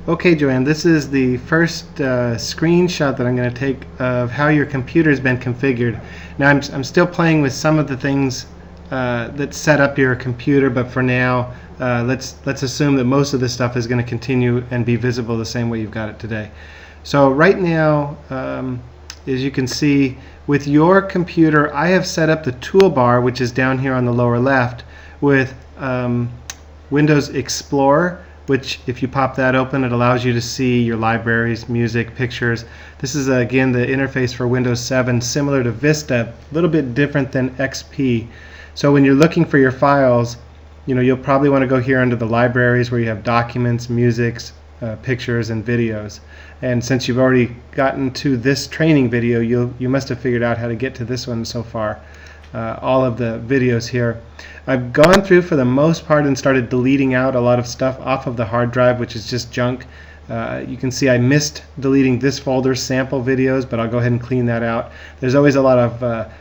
Okay, Joanne, this is the first screenshot that I'm going to take of how your computer's been configured. Now, I'm still playing with some of the things that set up your computer, but for now, let's assume that most of this stuff is going to continue and be visible the same way you've got it today. So right now, as you can see, with your computer, I have set up the toolbar, which is down here on the lower left, with Windows Explorer, which if you pop that open, it allows you to see your libraries, music, pictures. This is again the interface for Windows 7, similar to Vista, a little bit different than XP. So when you're looking for your files, you'll probably want to go here under the libraries where you have documents, musics, pictures, and videos. And since you've already gotten to this training video, you must have figured out how to get to this one so far. All of the videos here. I've gone through for the most part and started deleting out a lot of stuff off of the hard drive, which is just junk. You can see I missed deleting this folder, sample videos, but I'll go ahead and clean that out. There's always a lot of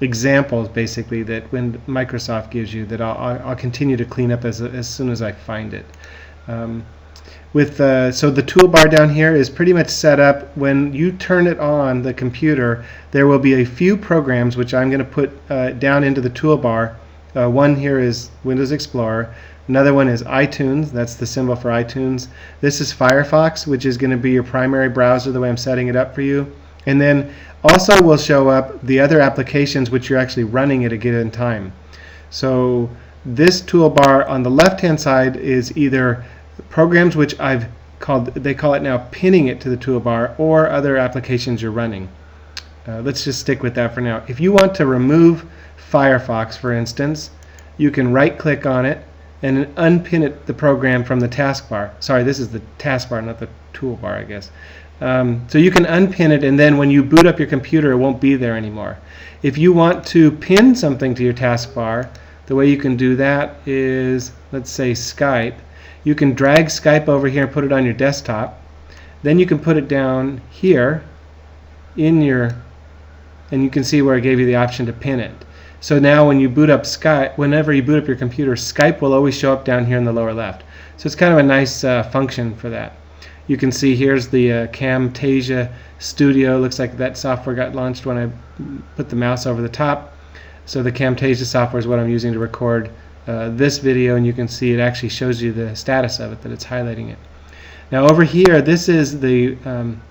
examples basically that when Microsoft gives you that I'll continue to clean up as soon as I find it. So the toolbar down here is pretty much set up. When you turn it on the computer, there will be a few programs which I'm going to put down into the toolbar. One here is Windows Explorer. Another one is iTunes. That's the symbol for iTunes. This is Firefox, which is going to be your primary browser the way I'm setting it up for you. And then also will show up the other applications which you're actually running at a given time. So this toolbar on the left-hand side is either programs which they call it now pinning it to the toolbar, or other applications you're running. Let's just stick with that for now. If you want to remove Firefox, for instance, you can right click on it and unpin the program from the taskbar. Sorry, this is the taskbar, not the toolbar, I guess. So you can unpin it, and then when you boot up your computer, it won't be there anymore. If you want to pin something to your taskbar, the way you can do that is, let's say Skype. You can drag Skype over here and put it on your desktop. Then you can put it down here and you can see where I gave you the option to pin it. So now when you boot up Skype, whenever you boot up your computer, Skype will always show up down here in the lower left. So it's kind of a nice function for that. You can see here's the Camtasia Studio. Looks like that software got launched when I put the mouse over the top. So the Camtasia software is what I'm using to record this video, and you can see it actually shows you the status of it, that it's highlighting it. Now over here, this is they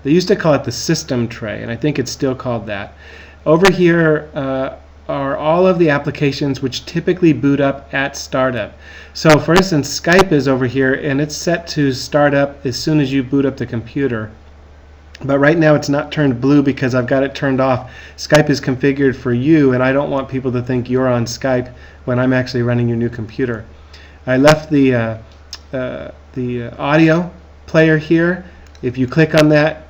used to call it the system tray, and I think it's still called that. Over here are all of the applications which typically boot up at startup. So for instance, Skype is over here, and it's set to start up as soon as you boot up the computer. But right now it's not turned blue because I've got it turned off. Skype is configured for you, and I don't want people to think you're on Skype when I'm actually running your new computer. I left the audio player here. If you click on that,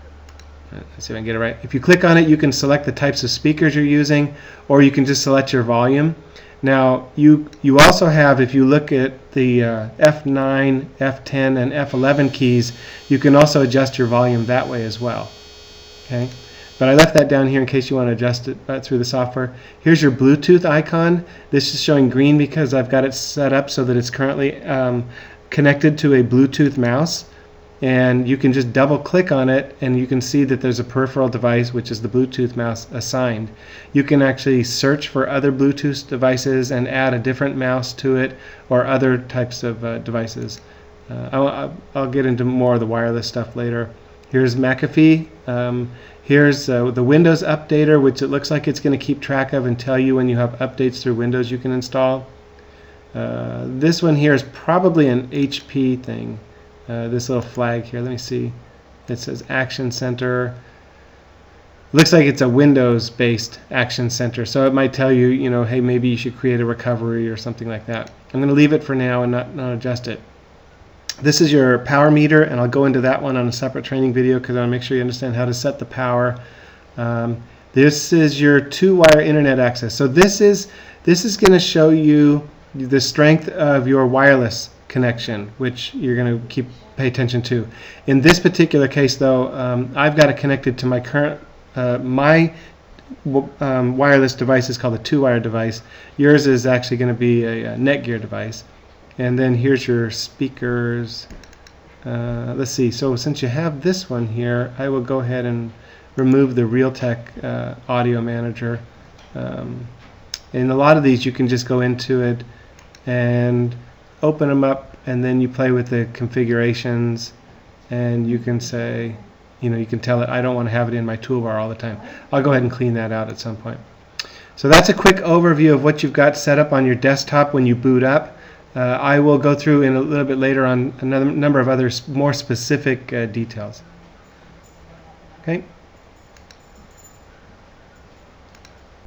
let's see if I can get it right. If you click on it, you can select the types of speakers you're using, or you can just select your volume. Now you also have, if you look at the F9, F10, and F11 keys, you can also adjust your volume that way as well. Okay, but I left that down here in case you want to adjust it through the software. Here's your Bluetooth icon. This is showing green because I've got it set up so that it's currently connected to a Bluetooth mouse. And you can just double click on it and you can see that there's a peripheral device, which is the Bluetooth mouse, assigned. You can actually search for other Bluetooth devices and add a different mouse to it, or other types of devices. I'll get into more of the wireless stuff later. Here's McAfee. Here's the Windows Updater, which it looks like it's going to keep track of and tell you when you have updates through Windows you can install. This one here is probably an HP thing. This little flag here, let me see. It says Action Center. Looks like it's a Windows-based Action Center, so it might tell you, hey, maybe you should create a recovery or something like that. I'm going to leave it for now and not adjust it. This is your power meter, and I'll go into that one on a separate training video because I want to make sure you understand how to set the power. This is your two-wire internet access. So this is going to show you the strength of your wireless connection, which you're going to pay attention to. In this particular case, though, I've got it connected to my current wireless device is called a two-wire device. Yours is actually going to be a Netgear device. And then here's your speakers. let's see, so since you have this one here, I will go ahead and remove the Realtek Audio Manager. In a lot of these you can just go into it and open them up, and then you play with the configurations, and you can say, you can tell it I don't want to have it in my toolbar all the time. I'll go ahead and clean that out at some point. So that's a quick overview of what you've got set up on your desktop when you boot up. I will go through in a little bit later on another number of other more specific details. Okay.